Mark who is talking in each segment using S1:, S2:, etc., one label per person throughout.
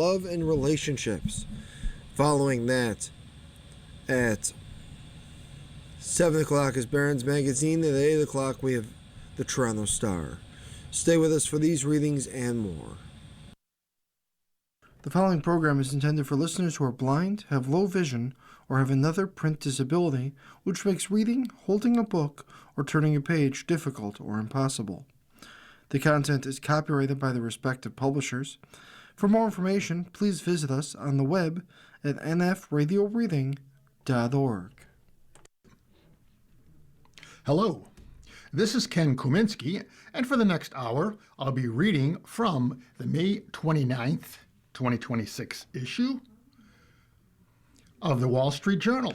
S1: love and relationships. Following that, at 7 o'clock is Barron's Magazine, and at 8 o'clock we have the Toronto Star. Stay with us for these readings and more. The following program is intended for listeners who are blind, have low vision, or have another print disability, which makes reading, holding a book, or turning a page difficult or impossible. The content is copyrighted by the respective publishers. For more information, please visit us on the web at nfradioreading.org.
S2: Hello, this is Ken Kuminski, and for the next hour, I'll be reading from the May 29th, 2026 issue of the Wall Street Journal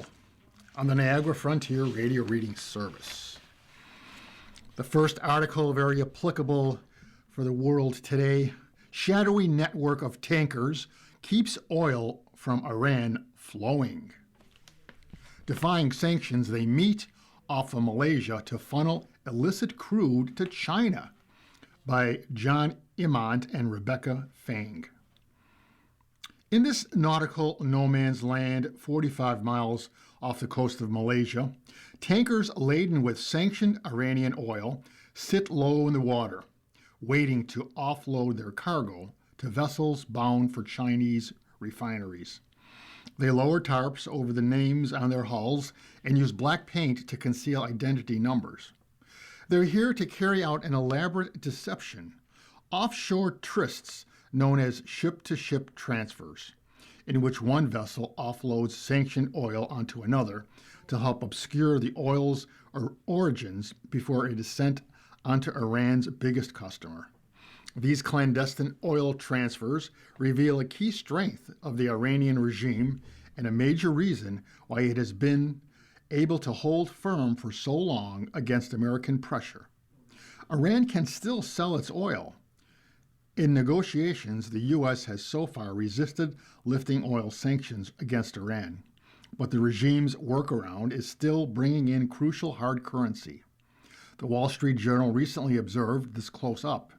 S2: on the Niagara Frontier Radio Reading Service. The first article, very applicable for the world today: shadowy network of tankers keeps oil from Iran flowing. Defying sanctions, they meet off of Malaysia to funnel illicit crude to China, by John Imont and Rebecca Fang. In this nautical no man's land, 45 miles off the coast of Malaysia, tankers laden with sanctioned Iranian oil sit low in the water, waiting to offload their cargo to vessels bound for Chinese refineries. They lower tarps over the names on their hulls and use black paint to conceal identity numbers. They're here to carry out an elaborate deception, offshore trysts known as ship-to-ship transfers, in which one vessel offloads sanctioned oil onto another to help obscure the oil's origins before it is sent onto Iran's biggest customer. These clandestine oil transfers reveal a key strength of the Iranian regime and a major reason why it has been able to hold firm for so long against American pressure. Iran can still sell its oil. In negotiations, the U.S. has so far resisted lifting oil sanctions against Iran, but the regime's workaround is still bringing in crucial hard currency. The Wall Street Journal recently observed this close up.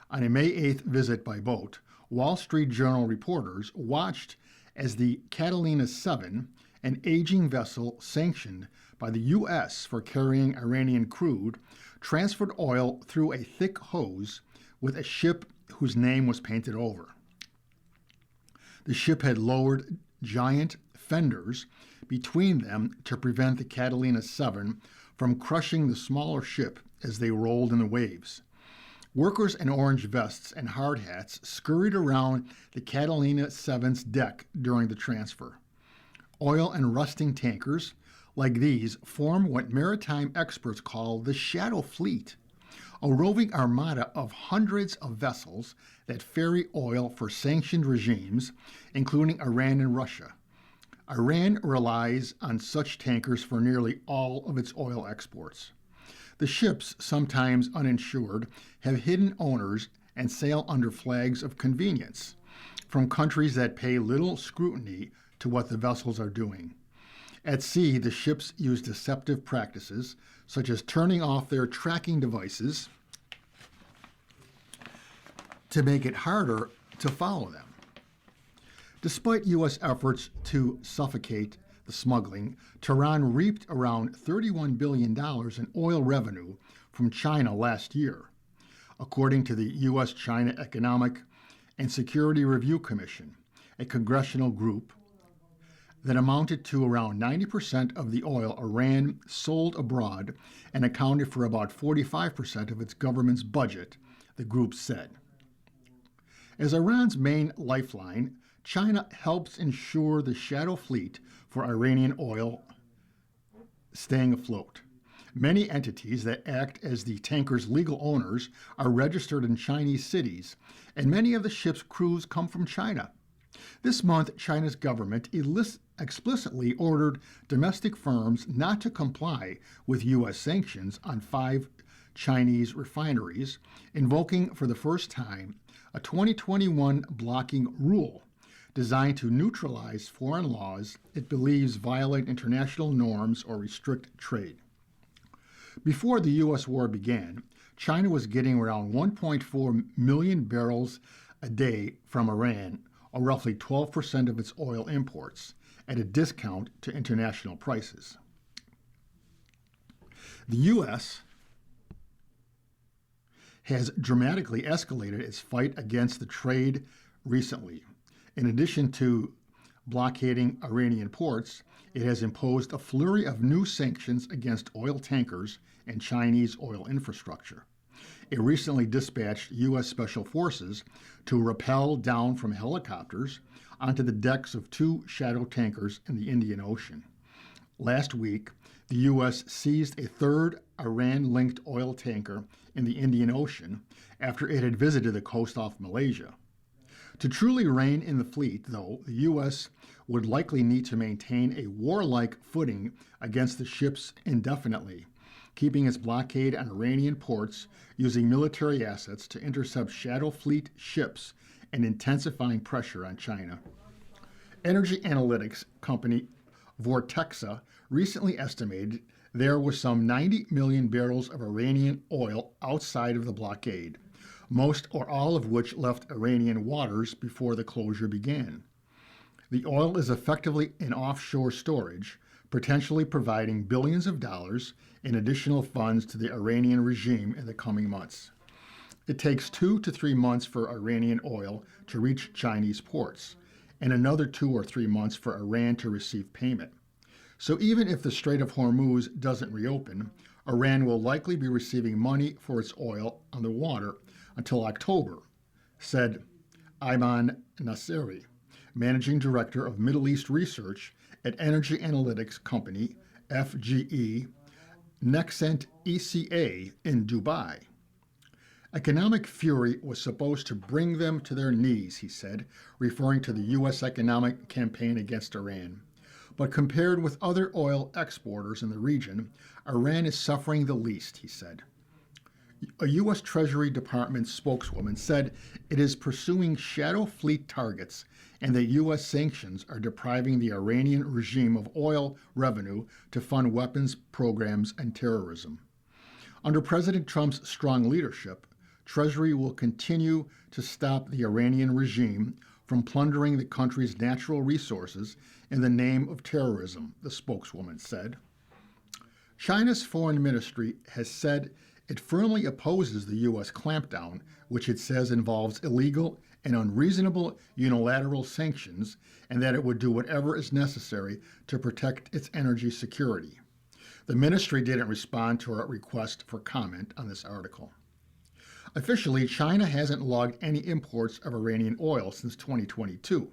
S2: On a May 8th visit by boat, Wall Street Journal reporters watched as the Catalina 7, an aging vessel sanctioned by the U.S. for carrying Iranian crude, transferred oil through a thick hose with a ship whose name was painted over. The ship had lowered giant fenders between them to prevent the Catalina 7 from crushing the smaller ship as they rolled in the waves. Workers in orange vests and hard hats scurried around the Catalina 7's deck during the transfer. Oil and rusting tankers like these form what maritime experts call the shadow fleet, a roving armada of hundreds of vessels that ferry oil for sanctioned regimes, including Iran and Russia. Iran relies on such tankers for nearly all of its oil exports. The ships, sometimes uninsured, have hidden owners and sail under flags of convenience from countries that pay little scrutiny to what the vessels are doing. At sea, the ships use deceptive practices, such as turning off their tracking devices to make it harder to follow them. Despite U.S. efforts to suffocate the smuggling, Tehran reaped around $31 billion in oil revenue from China last year, according to the U.S.-China Economic and Security Review Commission, a congressional group that amounted to around 90% of the oil Iran sold abroad and accounted for about 45% of its government's budget, the group said. As Iran's main lifeline, China helps ensure the shadow fleet for Iranian oil staying afloat. Many entities that act as the tanker's legal owners are registered in Chinese cities, and many of the ship's crews come from China. This month, China's government explicitly ordered domestic firms not to comply with U.S. sanctions on 5 Chinese refineries, invoking for the first time a 2021 blocking rule designed to neutralize foreign laws it believes violate international norms or restrict trade. Before the U.S. war began, China was getting around 1.4 million barrels a day from Iran, or roughly 12% of its oil imports, at a discount to international prices. The U.S. has dramatically escalated its fight against the trade recently. In addition to blockading Iranian ports, it has imposed a flurry of new sanctions against oil tankers and Chinese oil infrastructure. It recently dispatched U.S. Special Forces to rappel down from helicopters onto the decks of two shadow tankers in the Indian Ocean. Last week, the U.S. seized a third Iran-linked oil tanker in the Indian Ocean after it had visited the coast off Malaysia. To truly rein in the fleet, though, the U.S. would likely need to maintain a warlike footing against the ships indefinitely, keeping its blockade on Iranian ports, using military assets to intercept shadow fleet ships, and intensifying pressure on China. Energy analytics company Vortexa recently estimated there were some 90 million barrels of Iranian oil outside of the blockade, most or all of which left Iranian waters before the closure began. The oil is effectively in offshore storage, potentially providing billions of dollars in additional funds to the Iranian regime in the coming months. It takes 2 to 3 months for Iranian oil to reach Chinese ports, and another 2 or 3 months for Iran to receive payment. So even if the Strait of Hormuz doesn't reopen, Iran will likely be receiving money for its oil on the water until October, said Ayman Nasseri, managing director of Middle East research at energy analytics company FGE Nexent ECA in Dubai. Economic fury was supposed to bring them to their knees, he said, referring to the U.S. economic campaign against Iran. But compared with other oil exporters in the region, Iran is suffering the least, he said. A U.S. Treasury Department spokeswoman said it is pursuing shadow fleet targets and that U.S. sanctions are depriving the Iranian regime of oil revenue to fund weapons programs and terrorism. Under President Trump's strong leadership, Treasury will continue to stop the Iranian regime from plundering the country's natural resources in the name of terrorism, the spokeswoman said. China's foreign ministry has said it firmly opposes the U.S. clampdown, which it says involves illegal and unreasonable unilateral sanctions, and that it would do whatever is necessary to protect its energy security. The ministry didn't respond to our request for comment on this article. Officially, China hasn't logged any imports of Iranian oil since 2022.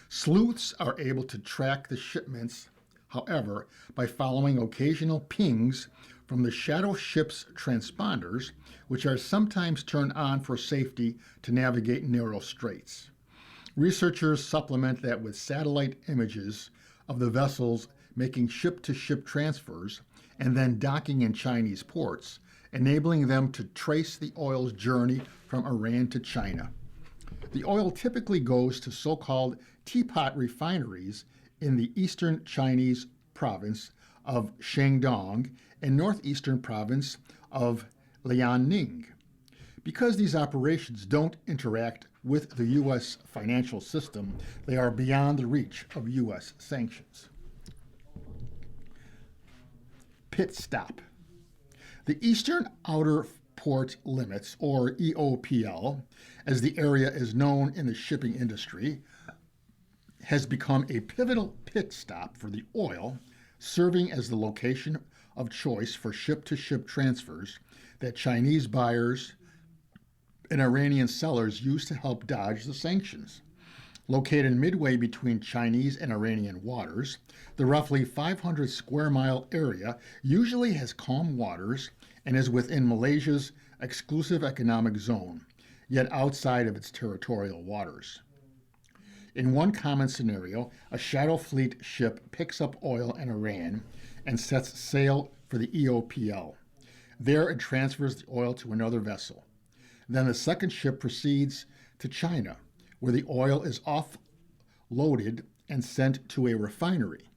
S2: Sleuths are able to track the shipments, however, by following occasional pings from the shadow ship's transponders, which are sometimes turned on for safety to navigate narrow straits. Researchers supplement that with satellite images of the vessels making ship-to-ship transfers and then docking in Chinese ports, enabling them to trace the oil's journey from Iran to China. The oil typically goes to so-called teapot refineries in the eastern Chinese province of Shandong and northeastern province of Liaoning. Because these operations don't interact with the U.S. financial system, they are beyond the reach of U.S. sanctions. Pit stop. The Eastern Outer Port Limits, or EOPL, as the area is known in the shipping industry, has become a pivotal pit stop for the oil, serving as the location of choice for ship-to-ship transfers that Chinese buyers and Iranian sellers use to help dodge the sanctions. Located midway between Chinese and Iranian waters, the roughly 500 square mile area usually has calm waters and is within Malaysia's exclusive economic zone, yet outside of its territorial waters. In one common scenario, a shadow fleet ship picks up oil in Iran and sets sail for the EOPL. There it transfers the oil to another vessel. Then the second ship proceeds to China, where the oil is offloaded and sent to a refinery.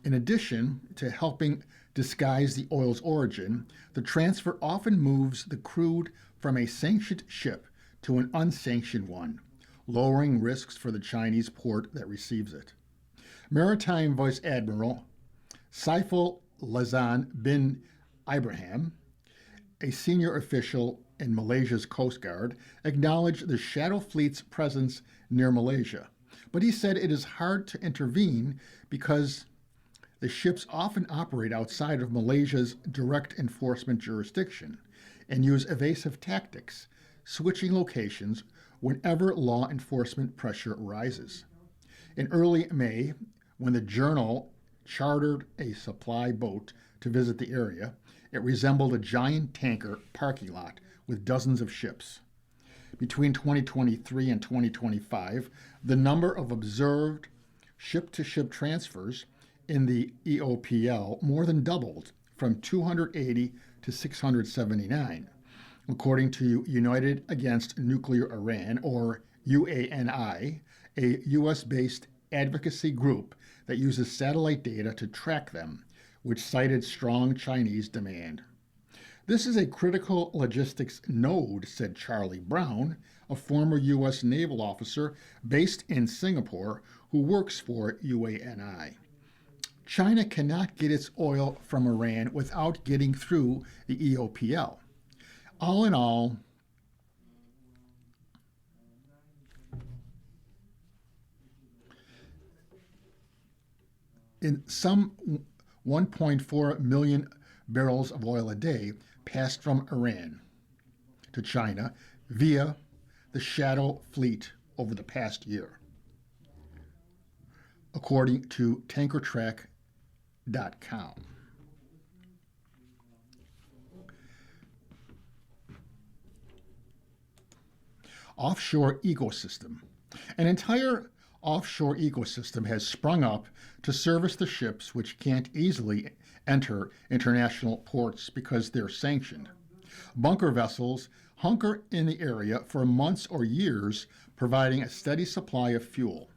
S2: In addition to helping disguise the oil's origin, the transfer often moves the crude from a sanctioned ship to an unsanctioned one, lowering risks for the Chinese port that receives it. Maritime Vice Admiral Saiful Lazan bin Ibrahim, a senior official in Malaysia's Coast Guard, acknowledged the Shadow Fleet's presence near Malaysia, but he said it is hard to intervene because the ships often operate outside of Malaysia's direct enforcement jurisdiction and use evasive tactics, switching locations whenever law enforcement pressure rises. In early May, when the Journal chartered a supply boat to visit the area, it resembled a giant tanker parking lot with dozens of ships. Between 2023 and 2025, the number of observed ship-to-ship transfers in the EOPL more than doubled from 280 to 679, according to United Against Nuclear Iran, or UANI, a U.S.-based advocacy group that uses satellite data to track them, which cited strong Chinese demand. This is a critical logistics node, said Charlie Brown, a former U.S. naval officer based in Singapore who works for UANI. China cannot get its oil from Iran without getting through the EOPL. All in all, in some 1.4 million barrels of oil a day passed from Iran to China via the Shadow Fleet over the past year, according to TankerTrack.com. Offshore ecosystem. An entire offshore ecosystem has sprung up to service the ships which can't easily enter international ports because they're sanctioned. Bunker vessels hunker in the area for months or years, providing a steady supply of fuel.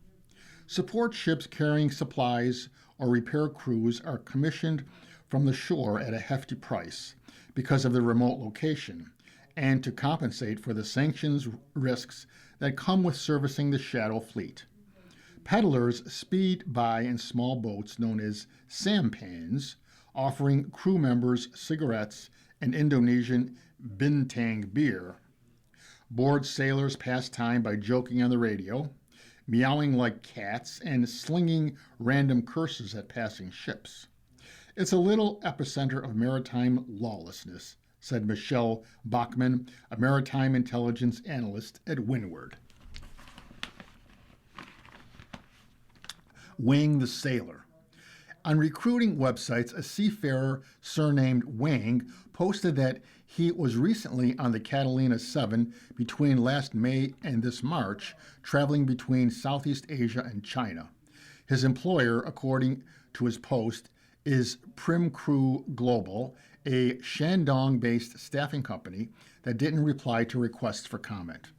S2: Support ships carrying supplies or repair crews are commissioned from the shore at a hefty price because of the remote location, and to compensate for the sanctions risks that come with servicing the Shadow Fleet. Peddlers speed by in small boats known as sampans, offering crew members cigarettes and Indonesian bintang beer. Bored sailors pass time by joking on the radio, meowing like cats, and slinging random curses at passing ships. It's a little epicenter of maritime lawlessness, said Michelle Bachman, a maritime intelligence analyst at Windward. Wang the Sailor. On recruiting websites, a seafarer surnamed Wang posted that he was recently on the Catalina 7 between last May and this March, traveling between Southeast Asia and China. His employer, according to his post, is Prim Crew Global, a Shandong-based staffing company that didn't reply to requests for comment.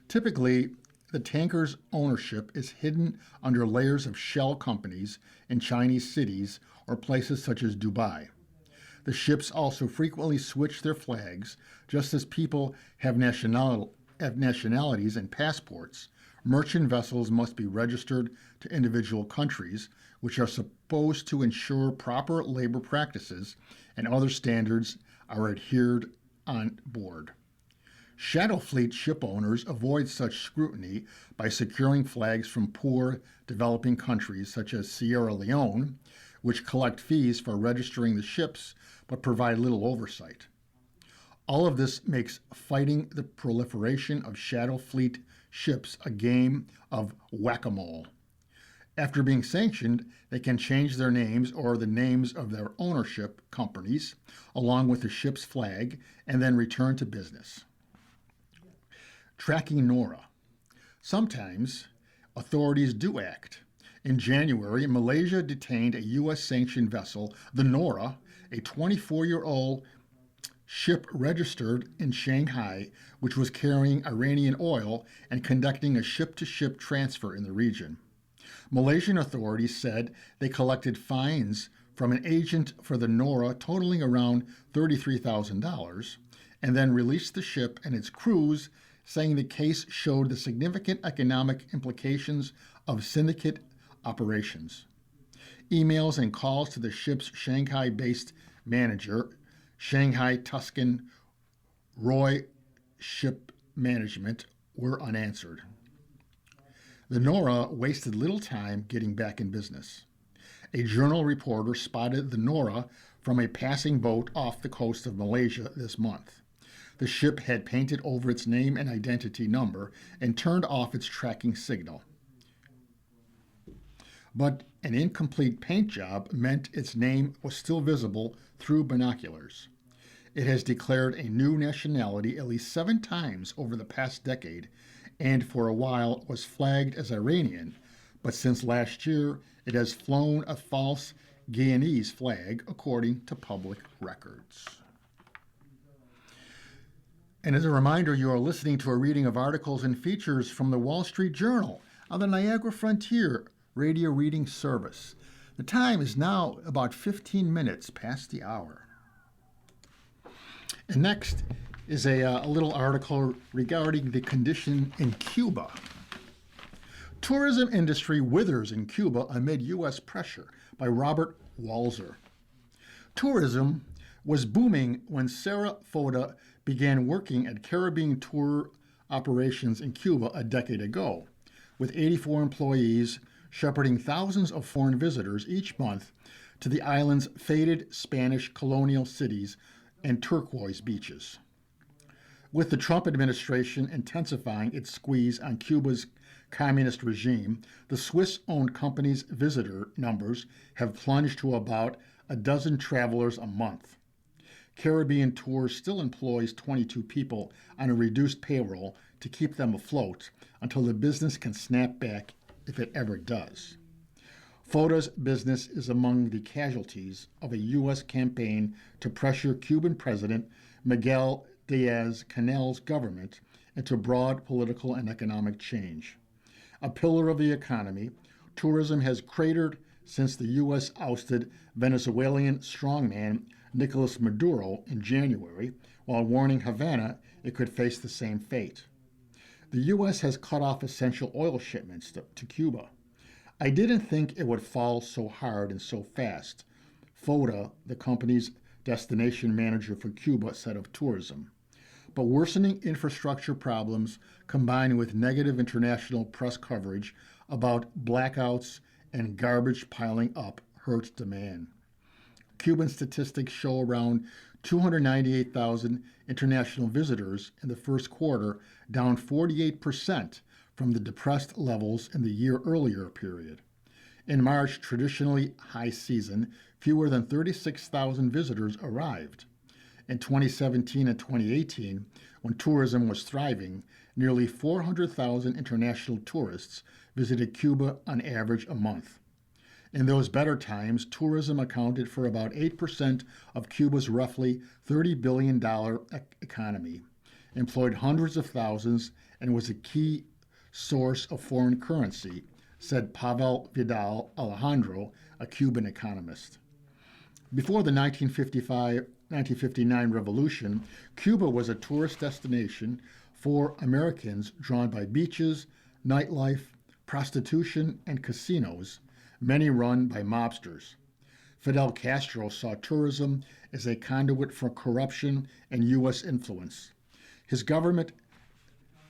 S2: Typically, the tanker's ownership is hidden under layers of shell companies in Chinese cities or places such as Dubai. The ships also frequently switch their flags, just as people have nationalities and passports. Merchant vessels must be registered to individual countries, which are supposed to ensure proper labor practices and other standards are adhered on board. Shadow Fleet ship owners avoid such scrutiny by securing flags from poor developing countries such as Sierra Leone, which collect fees for registering the ships but provide little oversight. All of this makes fighting the proliferation of Shadow Fleet ships a game of whack-a-mole. After being sanctioned, they can change their names or the names of their ownership companies, along with the ship's flag, and then return to business. Tracking NORA. Sometimes authorities do act. In January, Malaysia detained a U.S.-sanctioned vessel, the NORA, a 24-year-old ship registered in Shanghai, which was carrying Iranian oil and conducting a ship-to-ship transfer in the region. Malaysian authorities said they collected fines from an agent for the NORA totaling around $33,000 and then released the ship and its crews saying the case showed the significant economic implications of syndicate operations. Emails and calls to the ship's Shanghai-based manager, Shanghai Tuscan Roy Ship Management, were unanswered. The Nora wasted little time getting back in business. A journal reporter spotted the Nora from a passing boat off the coast of Malaysia this month. The ship had painted over its name and identity number and turned off its tracking signal. But an incomplete paint job meant its name was still visible through binoculars. It has declared a new nationality at least 7 times over the past decade, and for a while was flagged as Iranian, but since last year it has flown a false Guyanese flag, according to public records. And as a reminder, you are listening to a reading of articles and features from the Wall Street Journal on the Niagara Frontier Radio Reading Service. The time is now about 15 minutes past the hour. And next is a little article regarding the condition in Cuba. Tourism industry withers in Cuba amid U.S. pressure, by Robert Walzer. Tourism was booming when Sarah Foda began working at Caribbean tour operations in Cuba a decade ago, with 84 employees shepherding thousands of foreign visitors each month to the island's faded Spanish colonial cities and turquoise beaches. With the Trump administration intensifying its squeeze on Cuba's communist regime, the Swiss-owned company's visitor numbers have plunged to about a dozen travelers a month. Caribbean Tours still employs 22 people on a reduced payroll to keep them afloat until the business can snap back, if it ever does. Foda's business is among the casualties of a U.S. campaign to pressure Cuban President Miguel Diaz-Canel's government into broad political and economic change. A pillar of the economy, tourism has cratered since the U.S. ousted Venezuelan strongman Nicolas Maduro in January, while warning Havana it could face the same fate. The U.S. has cut off essential oil shipments to Cuba. I didn't think it would fall so hard and so fast, Foda, the company's destination manager for Cuba, said of tourism. But worsening infrastructure problems combined with negative international press coverage about blackouts and garbage piling up hurt demand. Cuban statistics show around 298,000 international visitors in the first quarter, down 48% from the depressed levels in the year earlier period. In March, traditionally high season, fewer than 36,000 visitors arrived. In 2017 and 2018, when tourism was thriving, nearly 400,000 international tourists visited Cuba on average a month. In those better times, tourism accounted for about 8% of Cuba's roughly $30 billion economy, employed hundreds of thousands, and was a key source of foreign currency, said Pavel Vidal Alejandro, a Cuban economist. Before the 1959 revolution, Cuba was a tourist destination for Americans drawn by beaches, nightlife, prostitution, and casinos, many run by mobsters. Fidel Castro saw tourism as a conduit for corruption and U.S. influence. His government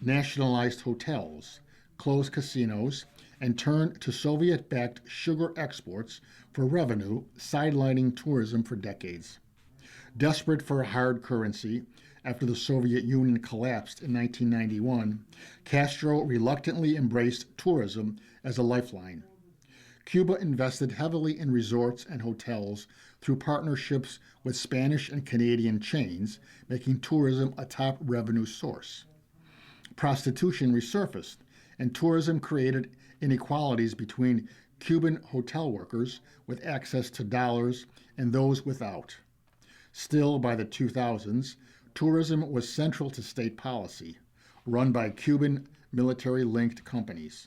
S2: nationalized hotels, closed casinos, and turned to Soviet-backed sugar exports for revenue, sidelining tourism for decades. Desperate for a hard currency after the Soviet Union collapsed in 1991, Castro reluctantly embraced tourism as a lifeline. Cuba invested heavily in resorts and hotels through partnerships with Spanish and Canadian chains, making tourism a top revenue source. Prostitution resurfaced, and tourism created inequalities between Cuban hotel workers with access to dollars and those without. Still, by the 2000s, tourism was central to state policy, run by Cuban military-linked companies.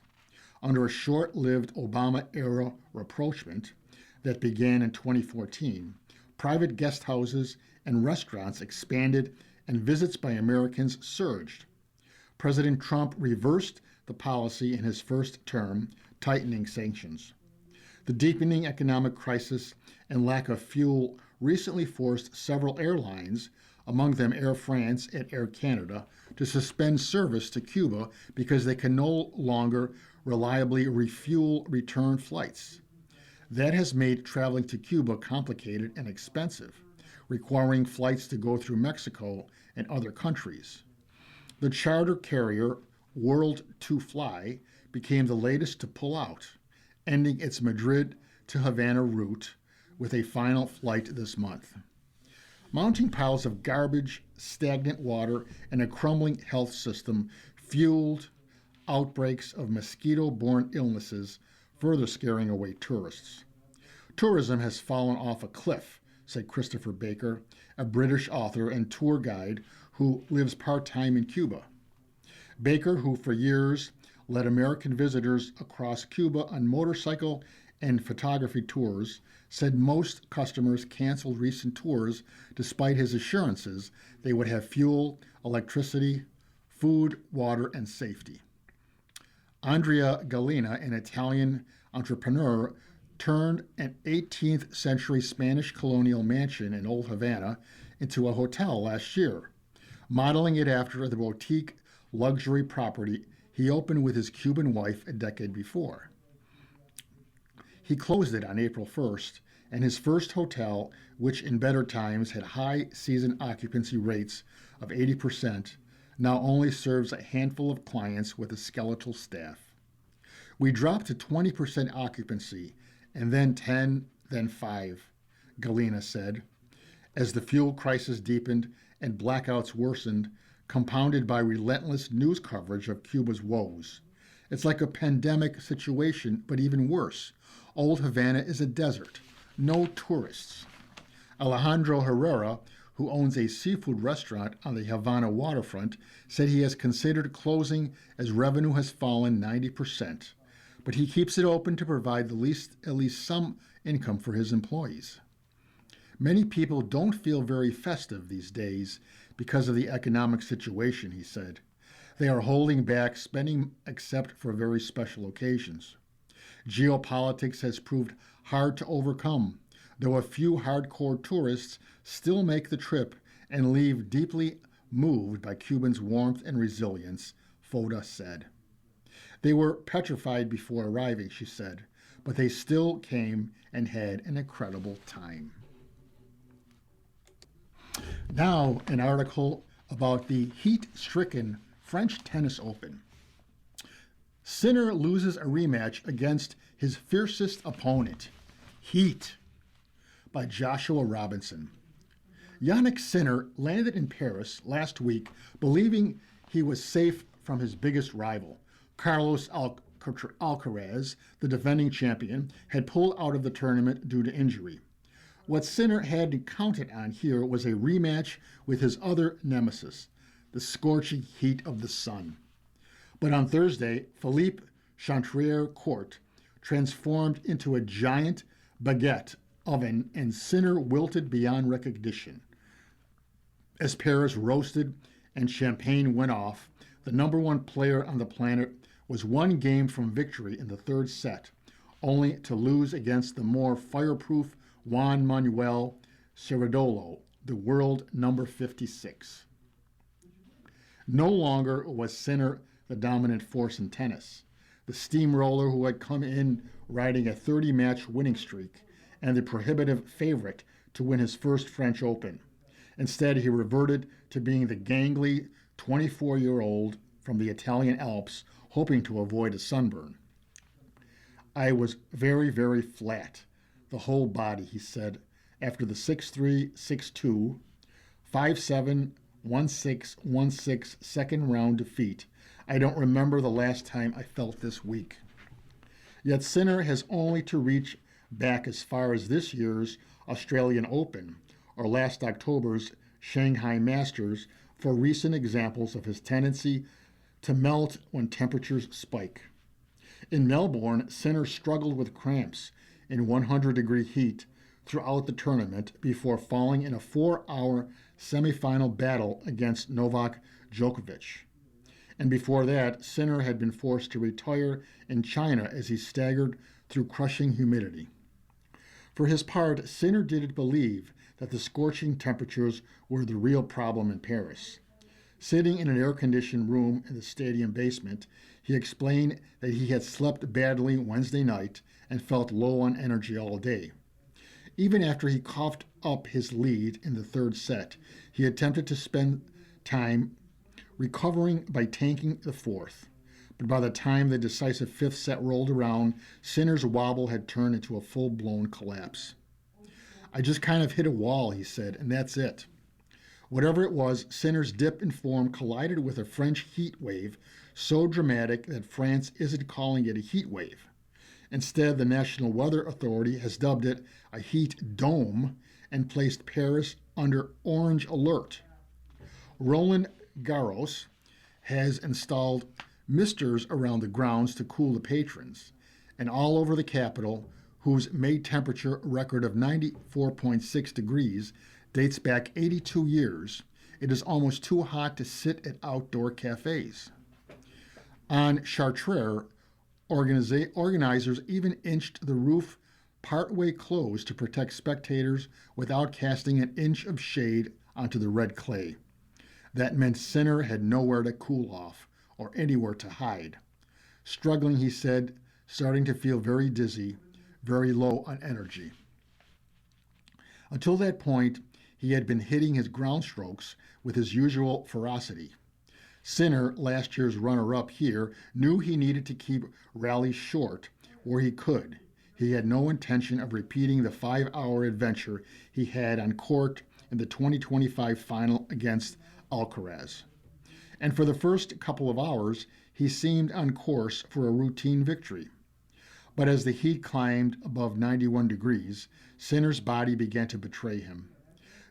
S2: Under a short-lived Obama-era rapprochement that began in 2014, private guest houses and restaurants expanded and visits by Americans surged. President Trump reversed the policy in his first term, tightening sanctions. The deepening economic crisis and lack of fuel recently forced several airlines, among them Air France and Air Canada, to suspend service to Cuba because they can no longer reliably refuel return flights. That has made traveling to Cuba complicated and expensive, requiring flights to go through Mexico and other countries. The charter carrier World to Fly became the latest to pull out, ending its Madrid to Havana route with a final flight this month. Mounting piles of garbage, stagnant water, and a crumbling health system fueled outbreaks of mosquito-borne illnesses, further scaring away tourists. Tourism has fallen off a cliff, said Christopher Baker, a British author and tour guide who lives part-time in Cuba. Baker, who for years led American visitors across Cuba on motorcycle and photography tours, said most customers canceled recent tours despite his assurances they would have fuel, electricity, food, water, and safety. Andrea Gallina, an Italian entrepreneur, turned an 18th century Spanish colonial mansion in Old Havana into a hotel last year, modeling it after the boutique luxury property he opened with his Cuban wife a decade before. He closed it on April 1st, and his first hotel, which in better times had high season occupancy rates of 80%, now only serves a handful of clients with a skeletal staff. We dropped to 20% occupancy, and then 10, then 5, Galena said, as the fuel crisis deepened and blackouts worsened, compounded by relentless news coverage of Cuba's woes. It's like a pandemic situation, but even worse. Old Havana is a desert. No tourists. Alejandro Herrera, who owns a seafood restaurant on the Havana waterfront, said he has considered closing as revenue has fallen 90%, but he keeps it open to provide at least some income for his employees. Many people don't feel very festive these days because of the economic situation, he said. They are holding back spending except for very special occasions. Geopolitics has proved hard to overcome, though a few hardcore tourists still make the trip and leave deeply moved by Cubans' warmth and resilience, Foda said. They were petrified before arriving, she said, but they still came and had an incredible time. Now, an article about the heat-stricken French Tennis Open. Sinner loses a rematch against his fiercest opponent. Heat, by Joshua Robinson. Yannick Sinner landed in Paris last week believing he was safe from his biggest rival. Carlos Alcaraz, the defending champion, had pulled out of the tournament due to injury. What Sinner had counted on here was a rematch with his other nemesis, the scorching heat of the sun. But on Thursday, Philippe Chantrier-Court transformed into a giant baguette oven, and Sinner wilted beyond recognition. As Paris roasted and champagne went off, the number one player on the planet was one game from victory in the third set, only to lose against the more fireproof Juan Manuel Ceredolo, the world number 56. No longer was Sinner the dominant force in tennis, the steamroller who had come in riding a 30-match winning streak and the prohibitive favorite to win his first French Open. Instead, he reverted to being the gangly 24-year-old from the Italian Alps, hoping to avoid a sunburn. I was very, very flat, the whole body, he said, after the 6-3, 6-2, 5-7, 1-6, 1-6 second round defeat. I don't remember the last time I felt this weak. Yet Sinner has only to reach back as far as this year's Australian Open or last October's Shanghai Masters for recent examples of his tendency to melt when temperatures spike. In Melbourne, Sinner struggled with cramps in 100-degree heat throughout the tournament before falling in a 4-hour semifinal battle against Novak Djokovic. And before that, Sinner had been forced to retire in China as he staggered through crushing humidity. For his part, Sinner didn't believe that the scorching temperatures were the real problem in Paris. Sitting in an air-conditioned room in the stadium basement, he explained that he had slept badly Wednesday night and felt low on energy all day. Even after he coughed up his lead in the third set, he attempted to spend time recovering by tanking the fourth. But by the time the decisive fifth set rolled around, Sinner's wobble had turned into a full-blown collapse. "I just kind of hit a wall," he said, "and that's it." Whatever it was, Sinner's dip in form collided with a French heat wave so dramatic that France isn't calling it a heat wave. Instead, the National Weather Authority has dubbed it a heat dome and placed Paris under orange alert. Roland Garros has installed misters around the grounds to cool the patrons, and all over the capital, whose May temperature record of 94.6 degrees dates back 82 years, it is almost too hot to sit at outdoor cafes. On Chartres, organizers even inched the roof partway closed to protect spectators without casting an inch of shade onto the red clay. That meant Sinner had nowhere to cool off or anywhere to hide. Struggling, he said, starting to feel very dizzy, very low on energy. Until that point, he had been hitting his ground strokes with his usual ferocity. Sinner, last year's runner-up here, knew he needed to keep rallies short where he could. He had no intention of repeating the 5-hour adventure he had on court in the 2025 final against Alcaraz. And for the first couple of hours, he seemed on course for a routine victory. But as the heat climbed above 91 degrees, Sinner's body began to betray him.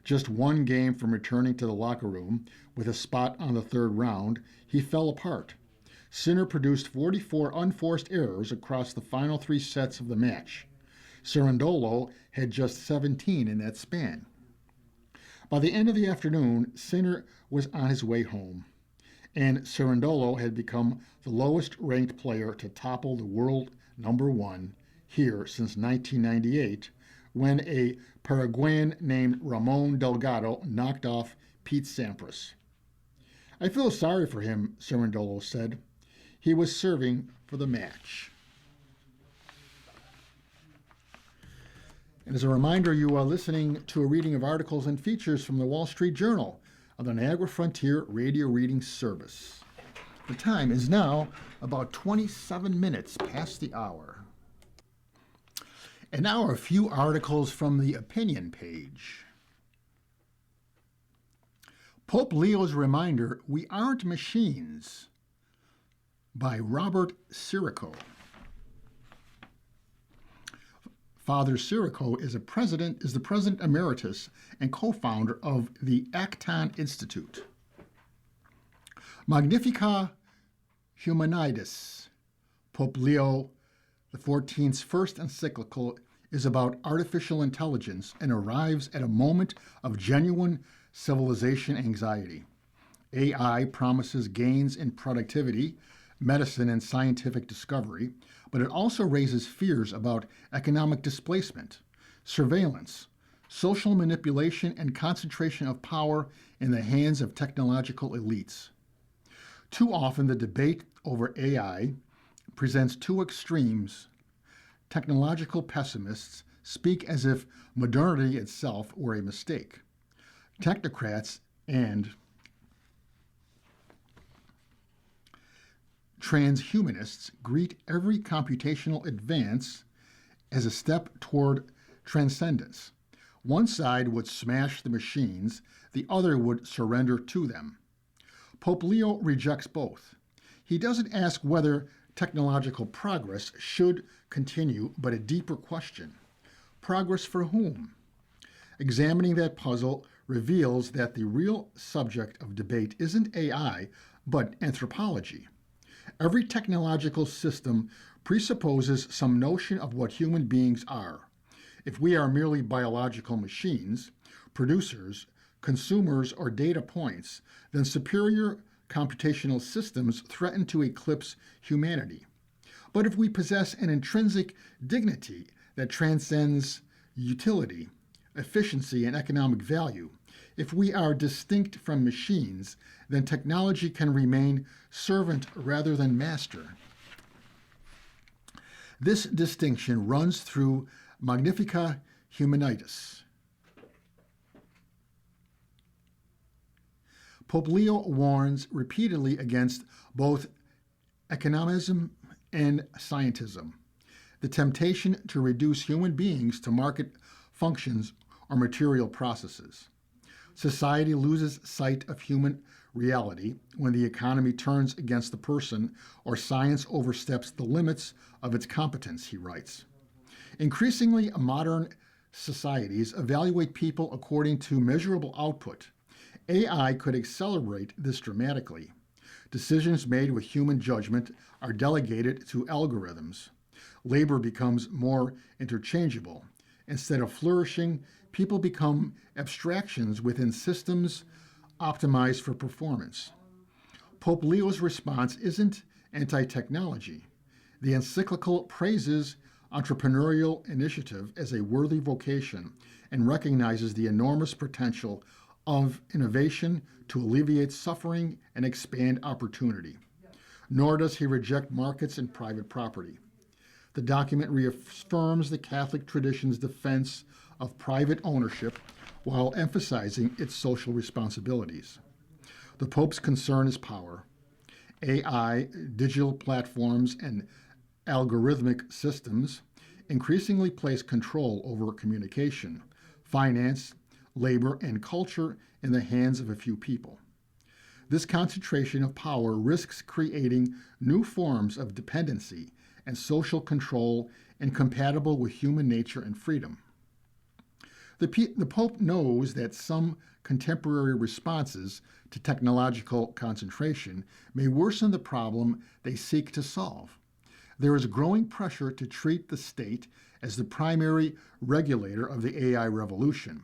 S2: Just one game from returning to the locker room with a spot on the third round, he fell apart. Sinner produced 44 unforced errors across the final 3 sets of the match. Cerundolo had just 17 in that span. By the end of the afternoon, Sinner was on his way home, and Cerundolo had become the lowest-ranked player to topple the world number 1 here since 1998, when a Paraguayan named Ramon Delgado knocked off Pete Sampras. "I feel sorry for him," Cerundolo said. "He was serving for the match." And as a reminder, you are listening to a reading of articles and features from the Wall Street Journal of the Niagara Frontier Radio Reading Service. The time is now about 27 minutes past the hour. And now a few articles from the opinion page. Pope Leo's reminder, "We aren't machines," by Robert Sirico. Father Sirico is the president emeritus and co-founder of the Acton Institute. Magnifica Humanitas, Pope Leo XIV's first encyclical, is about artificial intelligence and arrives at a moment of genuine civilization anxiety. AI promises gains in productivity, medicine, and scientific discovery, but it also raises fears about economic displacement, surveillance, social manipulation, and concentration of power in the hands of technological elites. Too often, the debate over AI presents two extremes. Technological pessimists speak as if modernity itself were a mistake. Technocrats and transhumanists greet every computational advance as a step toward transcendence. One side would smash the machines, the other would surrender to them. Pope Leo rejects both. He doesn't ask whether technological progress should continue, but a deeper question. Progress for whom? Examining that puzzle reveals that the real subject of debate isn't AI, but anthropology. Every technological system presupposes some notion of what human beings are. If we are merely biological machines, producers, consumers, or data points, then superior computational systems threaten to eclipse humanity. But if we possess an intrinsic dignity that transcends utility, efficiency, and economic value, if we are distinct from machines, then technology can remain servant rather than master. This distinction runs through Magnifica Humanitas. Pope Leo warns repeatedly against both economism and scientism, the temptation to reduce human beings to market functions or material processes. Society loses sight of human reality when the economy turns against the person or science oversteps the limits of its competence, he writes. Increasingly, modern societies evaluate people according to measurable output. AI could accelerate this dramatically. Decisions made with human judgment are delegated to algorithms. Labor becomes more interchangeable. Instead of flourishing, people become abstractions within systems optimized for performance. Pope Leo's response isn't anti-technology. The encyclical praises entrepreneurial initiative as a worthy vocation and recognizes the enormous potential of innovation to alleviate suffering and expand opportunity. Nor does he reject markets and private property. The document reaffirms the Catholic tradition's defense of private ownership while emphasizing its social responsibilities. The Pope's concern is power. AI, digital platforms, and algorithmic systems increasingly place control over communication, finance, labor, and culture in the hands of a few people. This concentration of power risks creating new forms of dependency and social control incompatible with human nature and freedom. The Pope knows that some contemporary responses to technological concentration may worsen the problem they seek to solve. There is growing pressure to treat the state as the primary regulator of the AI revolution.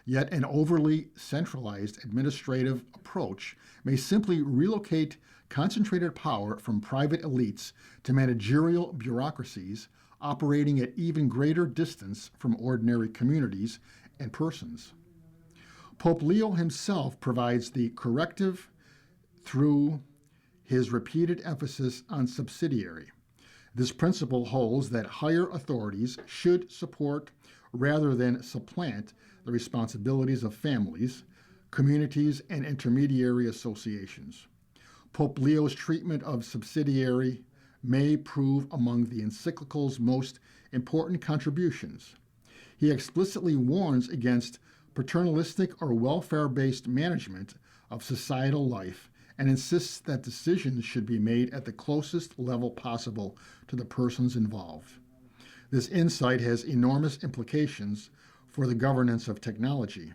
S2: Yet an overly centralized administrative approach may simply relocate concentrated power from private elites to managerial bureaucracies operating at even greater distance from ordinary communities and persons. Pope Leo himself provides the corrective through his repeated emphasis on subsidiary. This principle holds that higher authorities should support rather than supplant the responsibilities of families, communities, and intermediary associations. Pope Leo's treatment of subsidiary may prove among the encyclical's most important contributions. He explicitly warns against paternalistic or welfare-based management of societal life and insists that decisions should be made at the closest level possible to the persons involved. This insight has enormous implications for the governance of technology.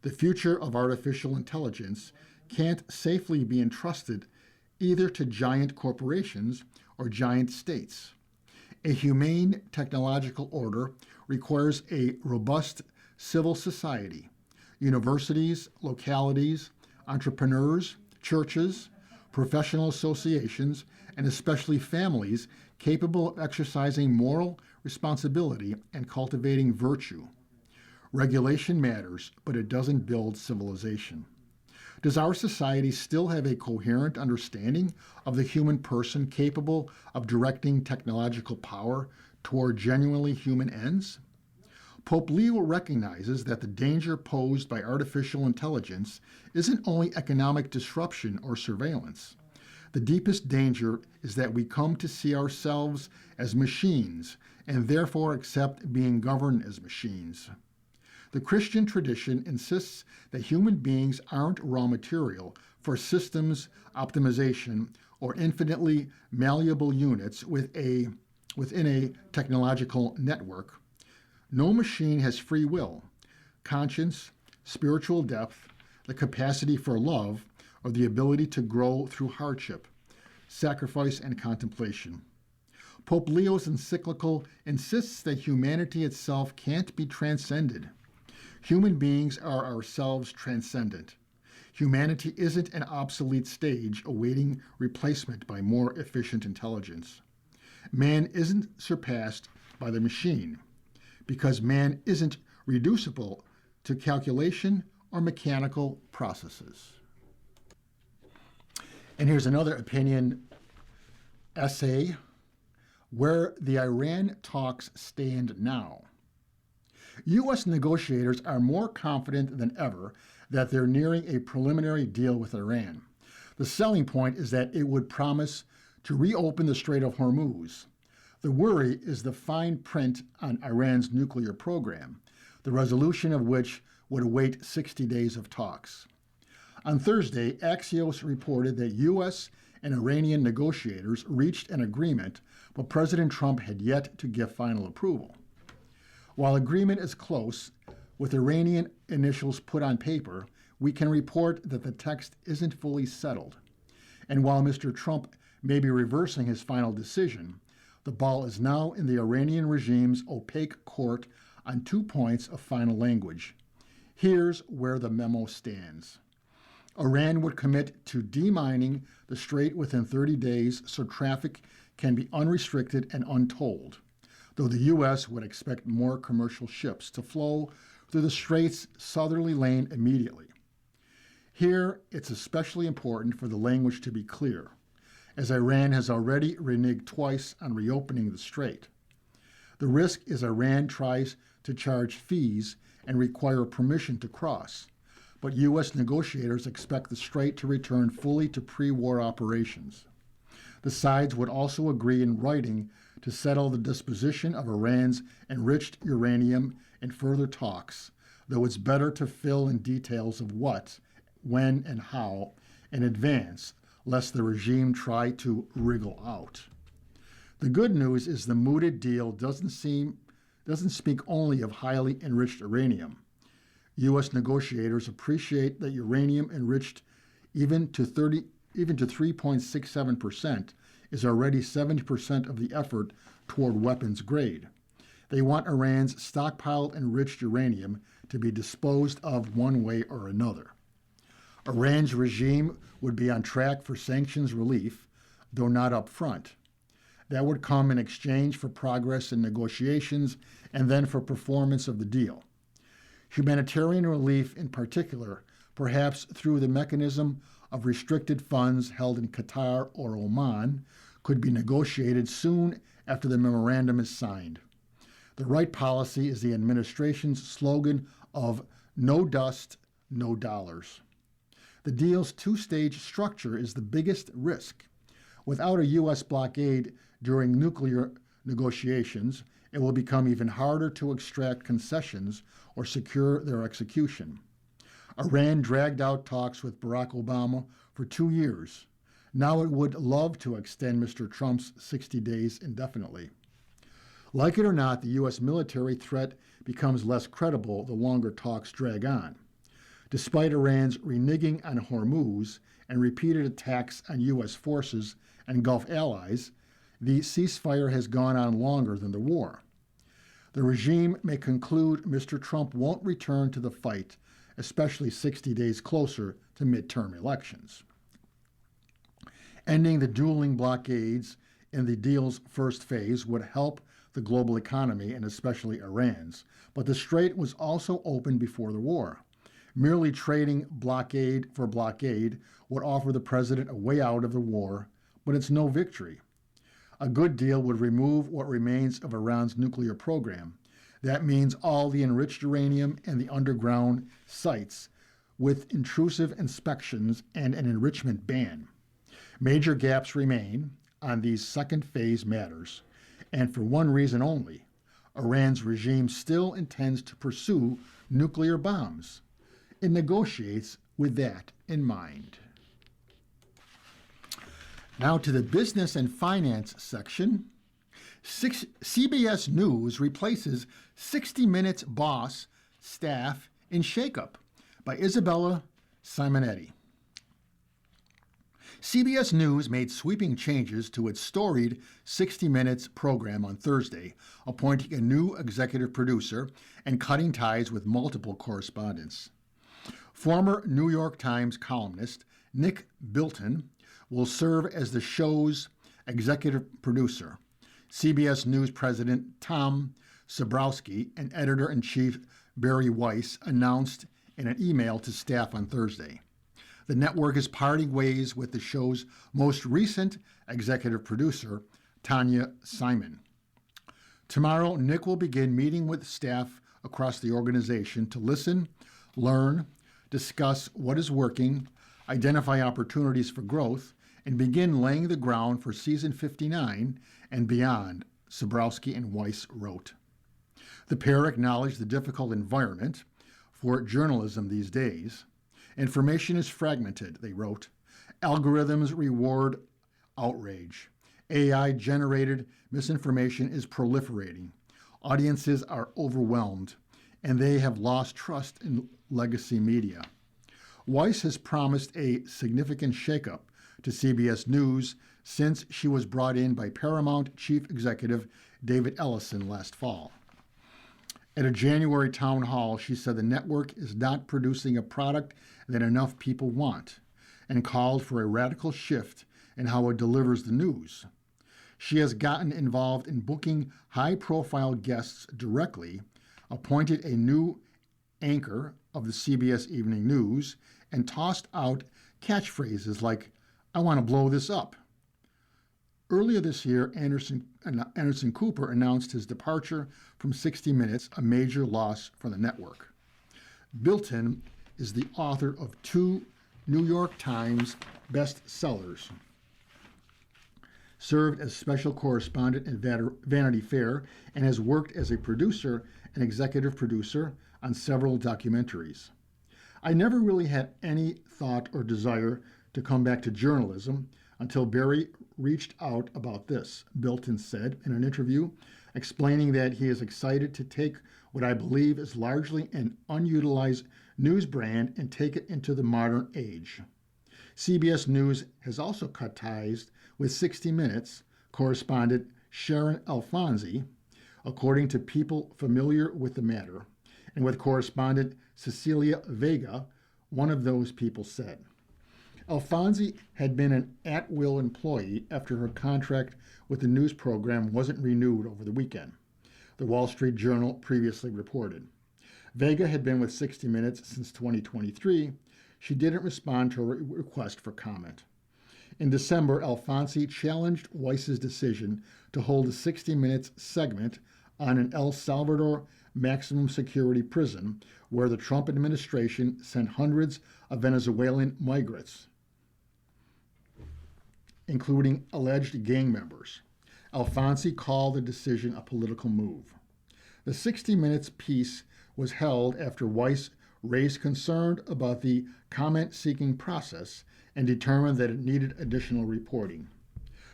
S2: The future of artificial intelligence can't safely be entrusted either to giant corporations or giant states. A humane technological order requires a robust civil society, universities, localities, entrepreneurs, churches, professional associations, and especially families capable of exercising moral responsibility and cultivating virtue. Regulation matters, but it doesn't build civilization. Does our society still have a coherent understanding of the human person capable of directing technological power toward genuinely human ends? Pope Leo recognizes that the danger posed by artificial intelligence isn't only economic disruption or surveillance. The deepest danger is that we come to see ourselves as machines and therefore accept being governed as machines. The Christian tradition insists that human beings aren't raw material for systems optimization or infinitely malleable units within a technological network. No machine has free will, conscience, spiritual depth, the capacity for love, or the ability to grow through hardship, sacrifice, and contemplation. Pope Leo's encyclical insists that humanity itself can't be transcended. Human beings are ourselves transcendent. Humanity isn't an obsolete stage awaiting replacement by more efficient intelligence. Man isn't surpassed by the machine because man isn't reducible to calculation or mechanical processes. And here's another opinion essay, Where the Iran Talks Stand Now. U.S. negotiators are more confident than ever that they're nearing a preliminary deal with Iran. The selling point is that it would promise to reopen the Strait of Hormuz. The worry is the fine print on Iran's nuclear program, the resolution of which would await 60 days of talks. On Thursday, Axios reported that U.S. and Iranian negotiators reached an agreement, but President Trump had yet to give final approval. While agreement is close, with Iranian initials put on paper, we can report that the text isn't fully settled. And while Mr. Trump may be reversing his final decision, the ball is now in the Iranian regime's opaque court on 2 points of final language. Here's where the memo stands. Iran would commit to demining the strait within 30 days so traffic can be unrestricted and untolled, though the U.S. would expect more commercial ships to flow through the strait's southerly lane immediately. Here, it's especially important for the language to be clear, as Iran has already reneged twice on reopening the strait. The risk is Iran tries to charge fees and require permission to cross, but U.S. negotiators expect the strait to return fully to pre-war operations. The sides would also agree in writing to settle the disposition of Iran's enriched uranium in further talks, though it's better to fill in details of what, when, and how in advance, lest the regime try to wriggle out. The good news is the mooted deal doesn't speak only of highly enriched uranium. U.S. negotiators appreciate that uranium enriched even to 3.67% is already 70% of the effort toward weapons grade. They want Iran's stockpiled enriched uranium to be disposed of one way or another. Iran's regime would be on track for sanctions relief, though not up front. That would come in exchange for progress in negotiations and then for performance of the deal. Humanitarian relief in particular, perhaps through the mechanism of restricted funds held in Qatar or Oman, could be negotiated soon after the memorandum is signed. The right policy is the administration's slogan of no dust, no dollars. The deal's two-stage structure is the biggest risk. Without a U.S. blockade during nuclear negotiations, it will become even harder to extract concessions or secure their execution. Iran dragged out talks with Barack Obama for 2 years. Now it would love to extend Mr. Trump's 60 days indefinitely. Like it or not, the U.S. military threat becomes less credible the longer talks drag on. Despite Iran's reneging on Hormuz and repeated attacks on U.S. forces and Gulf allies, the ceasefire has gone on longer than the war. The regime may conclude Mr. Trump won't return to the fight, especially 60 days closer to midterm elections. Ending the dueling blockades in the deal's first phase would help the global economy and especially Iran's, but the strait was also open before the war. Merely trading blockade for blockade would offer the president a way out of the war, but it's no victory. A good deal would remove what remains of Iran's nuclear program. That means all the enriched uranium and the underground sites with intrusive inspections and an enrichment ban. Major gaps remain on these second phase matters, and for one reason only. Iran's regime still intends to pursue nuclear bombs. It negotiates with that in mind. Now to the business and finance section. CBS News replaces 60 Minutes boss staff in shakeup by Isabella Simonetti. CBS News made sweeping changes to its storied 60 Minutes program on Thursday, appointing a new executive producer and cutting ties with multiple correspondents. Former New York Times columnist Nick Bilton will serve as the show's executive producer. CBS News President Tom Sabrowski and Editor-in-Chief Barry Weiss announced in an email to staff on Thursday. The network is parting ways with the show's most recent executive producer, Tanya Simon. Tomorrow, Nick will begin meeting with staff across the organization to listen, learn, discuss what is working, identify opportunities for growth, and begin laying the ground for season 59 and beyond, Sabrowski and Weiss wrote. The pair acknowledged the difficult environment for journalism these days. Information is fragmented, they wrote. Algorithms reward outrage. AI-generated misinformation is proliferating. Audiences are overwhelmed, and they have lost trust in legacy media. Weiss has promised a significant shakeup to CBS News since she was brought in by Paramount Chief Executive David Ellison last fall. At a January town hall, she said the network is not producing a product that enough people want and called for a radical shift in how it delivers the news. She has gotten involved in booking high-profile guests directly, appointed a new anchor of the CBS Evening News, and tossed out catchphrases like, "I want to blow this up." Earlier this year, Anderson Cooper announced his departure from 60 Minutes, a major loss for the network. Bilton is the author of 2 New York Times bestsellers, served as special correspondent in Vanity Fair, and has worked as a producer and executive producer on several documentaries. "I never really had any thought or desire to come back to journalism until Barry reached out about this," Bilton said in an interview, explaining that he is excited to take what I believe is largely an unutilized news brand and take it into the modern age. CBS News has also cut ties with 60 Minutes correspondent Sharon Alfonsi, according to people familiar with the matter, and with correspondent Cecilia Vega, one of those people said. Alfonsi had been an at-will employee after her contract with the news program wasn't renewed over the weekend, the Wall Street Journal previously reported. Vega had been with 60 Minutes since 2023. She didn't respond to a request for comment. In December, Alfonsi challenged Weiss's decision to hold a 60 Minutes segment on an El Salvador maximum security prison where the Trump administration sent hundreds of Venezuelan migrants, including alleged gang members. Alfonsi called the decision a political move. The 60 Minutes piece was held after Weiss raised concern about the comment-seeking process and determined that it needed additional reporting.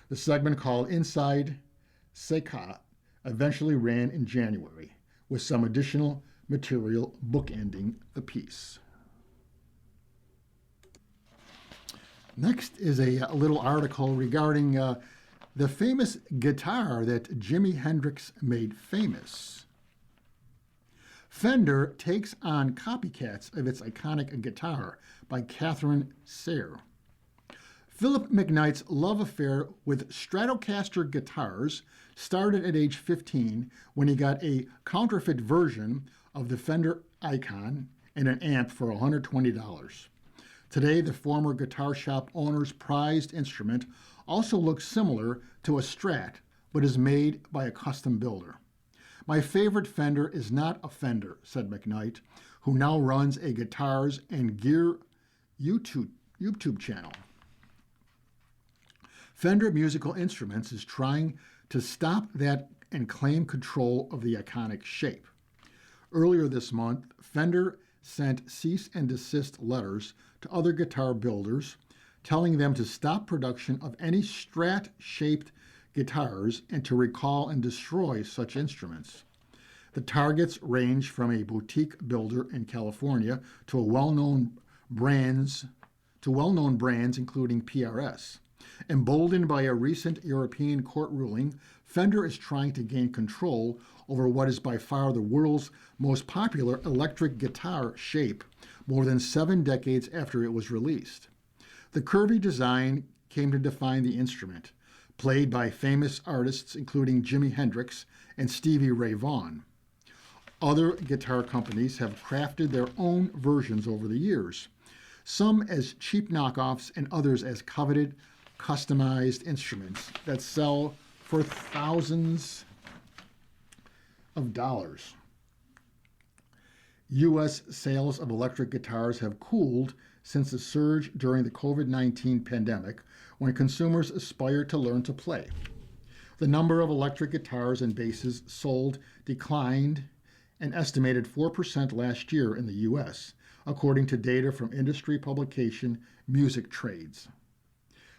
S2: The segment, called Inside Seca, eventually ran in January, with some additional material bookending the piece. Next is a little article regarding the famous guitar that Jimi Hendrix made famous. Fender takes on copycats of its iconic guitar, by Catherine Sayre. Philip McKnight's love affair with Stratocaster guitars started at age 15 when he got a counterfeit version of the Fender Icon and an amp for $120. Today, the former guitar shop owner's prized instrument also looks similar to a Strat, but is made by a custom builder. "My favorite Fender is not a Fender," said McKnight, who now runs a guitars and gear YouTube channel. Fender Musical Instruments is trying to stop that and claim control of the iconic shape. Earlier this month, Fender sent cease and desist letters to other guitar builders, telling them to stop production of any Strat-shaped guitars and to recall and destroy such instruments. The targets range from a boutique builder in California to well-known brands including PRS. Emboldened by a recent European court ruling, Fender is trying to gain control over what is by far the world's most popular electric guitar shape, more than 7 decades after it was released. The curvy design came to define the instrument, played by famous artists including Jimi Hendrix and Stevie Ray Vaughan. Other guitar companies have crafted their own versions over the years, some as cheap knockoffs and others as coveted, customized instruments that sell for thousands of dollars. U.S. sales of electric guitars have cooled since the surge during the COVID-19 pandemic, when consumers aspired to learn to play. The number of electric guitars and basses sold declined an estimated 4% last year in the U.S., according to data from industry publication Music Trades.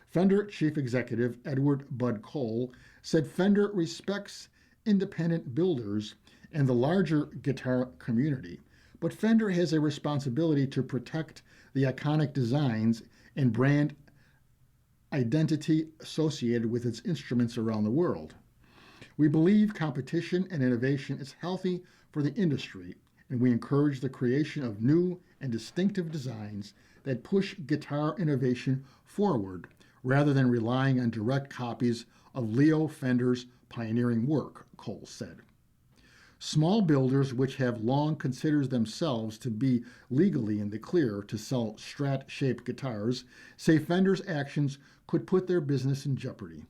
S2: Fender Chief Executive Edward Bud Cole said Fender respects independent builders and the larger guitar community, but Fender has a responsibility to protect the iconic designs and brand identity associated with its instruments around the world. We believe competition and innovation is healthy for the industry, and we encourage the creation of new and distinctive designs that push guitar innovation forward rather than relying on direct copies of Leo Fender's pioneering work, Cole said. Small builders, which have long considered themselves to be legally in the clear to sell Strat-shaped guitars, say Fender's actions could put their business in jeopardy.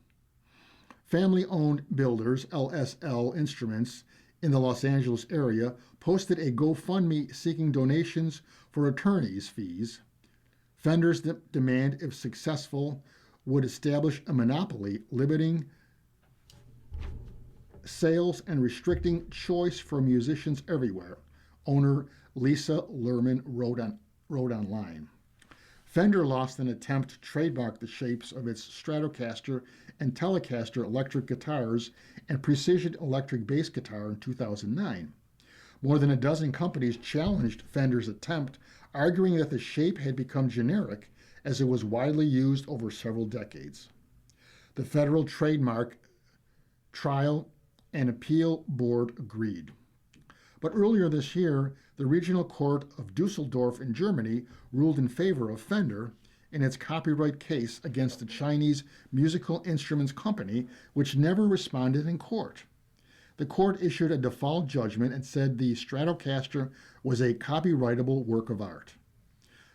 S2: Family-owned builders, LSL Instruments, in the Los Angeles area, posted a GoFundMe seeking donations for attorney's fees. Fender's demand, if successful, would establish a monopoly, limiting sales and restricting choice for musicians everywhere, owner Lisa Lerman wrote online. Fender lost an attempt to trademark the shapes of its Stratocaster and Telecaster electric guitars and Precision electric bass guitar in 2009. More than a dozen companies challenged Fender's attempt, arguing that the shape had become generic as it was widely used over several decades. The Federal Trademark Trial and Appeal Board agreed. But earlier this year, the Regional Court of Dusseldorf in Germany ruled in favor of Fender in its copyright case against the Chinese musical instruments company, which never responded in court. The court issued a default judgment and said the Stratocaster was a copyrightable work of art.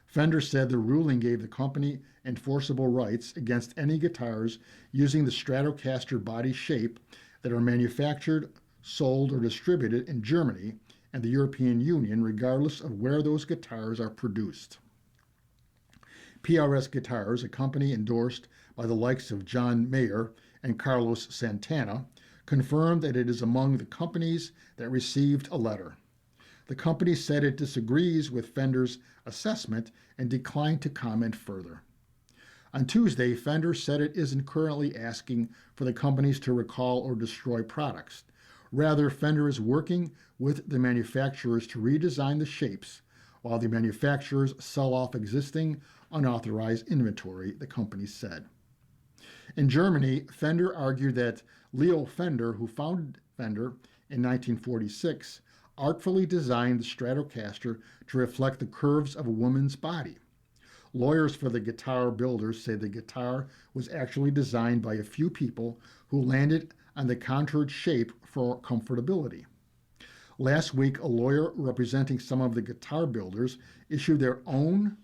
S2: Fender said the ruling gave the company enforceable rights against any guitars using the Stratocaster body shape that are manufactured, sold, or distributed in Germany and the European Union, regardless of where those guitars are produced. PRS Guitars, a company endorsed by the likes of John Mayer and Carlos Santana, confirmed that it is among the companies that received a letter. The company said it disagrees with Fender's assessment and declined to comment further. On Tuesday, Fender said it isn't currently asking for the companies to recall or destroy products. Rather, Fender is working with the manufacturers to redesign the shapes while the manufacturers sell off existing unauthorized inventory, the company said. In Germany, Fender argued that Leo Fender, who founded Fender in 1946, artfully designed the Stratocaster to reflect the curves of a woman's body. Lawyers for the guitar builders say the guitar was actually designed by a few people who landed on the contoured shape for comfortability. Last week, a lawyer representing some of the guitar builders issued their own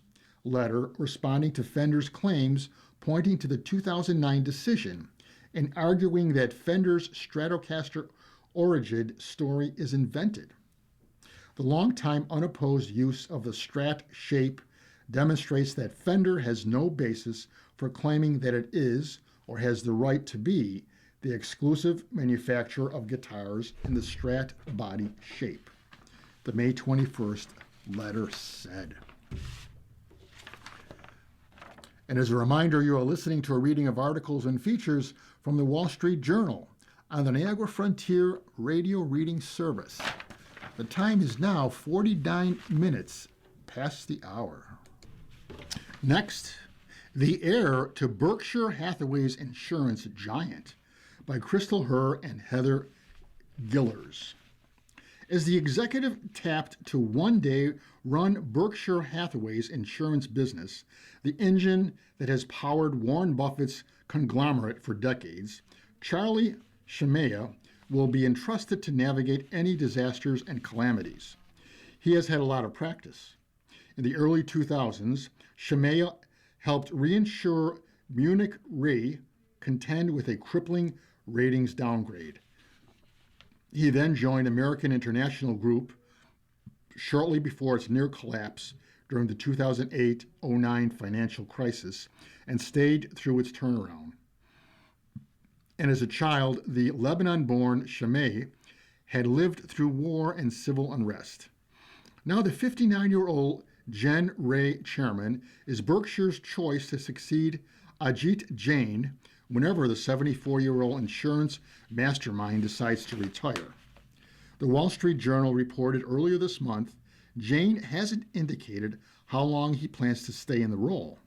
S2: letter responding to Fender's claims, pointing to the 2009 decision and arguing that Fender's Stratocaster origin story is invented. The longtime unopposed use of the Strat shape demonstrates that Fender has no basis for claiming that it is, or has the right to be, the exclusive manufacturer of guitars in the Strat body shape, the May 21st letter said. And as a reminder, you are listening to a reading of articles and features from the Wall Street Journal on the Niagara Frontier Radio Reading Service. The time is now 49 minutes past the hour. Next, the heir to Berkshire Hathaway's insurance giant by Crystal Herr and Heather Gillers. As the executive tapped to one day run Berkshire Hathaway's insurance business, the engine that has powered Warren Buffett's conglomerate for decades, Charlie Shemaya will be entrusted to navigate any disasters and calamities. He has had a lot of practice. In the early 2000s, Shemaya helped reinsurer Munich Re contend with a crippling ratings downgrade. He then joined American International Group shortly before its near collapse during the 2008-09 financial crisis and stayed through its turnaround. And as a child, the Lebanon-born Shemay had lived through war and civil unrest. Now the 59-year-old Gen Ray chairman is Berkshire's choice to succeed Ajit Jain whenever the 74-year-old insurance mastermind decides to retire. The Wall Street Journal reported earlier this month Jain hasn't indicated how long he plans to stay in the role.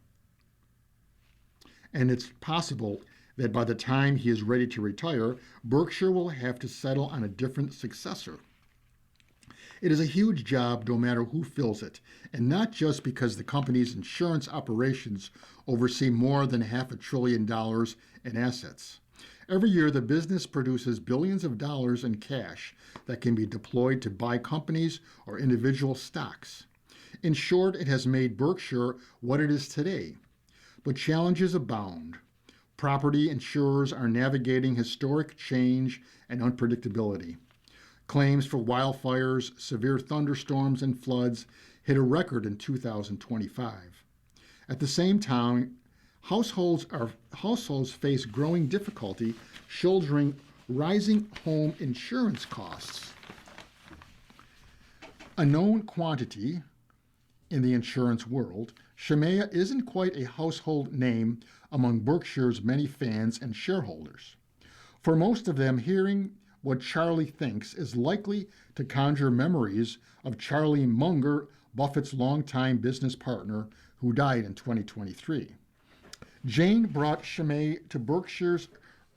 S2: And it's possible that by the time he is ready to retire, Berkshire will have to settle on a different successor. It is a huge job no matter who fills it, and not just because the company's insurance operations oversee more than $500 billion in assets. Every year, the business produces billions of dollars in cash that can be deployed to buy companies or individual stocks. In short, it has made Berkshire what it is today. But challenges abound. Property insurers are navigating historic change and unpredictability. Claims for wildfires, severe thunderstorms, and floods hit a record in 2025. At the same time, households face growing difficulty shouldering rising home insurance costs. A known quantity in the insurance world, Shemaya isn't quite a household name among Berkshire's many fans and shareholders. For most of them, hearing what Charlie thinks is likely to conjure memories of Charlie Munger, Buffett's longtime business partner, who died in 2023. Jane brought Shemay to Berkshire's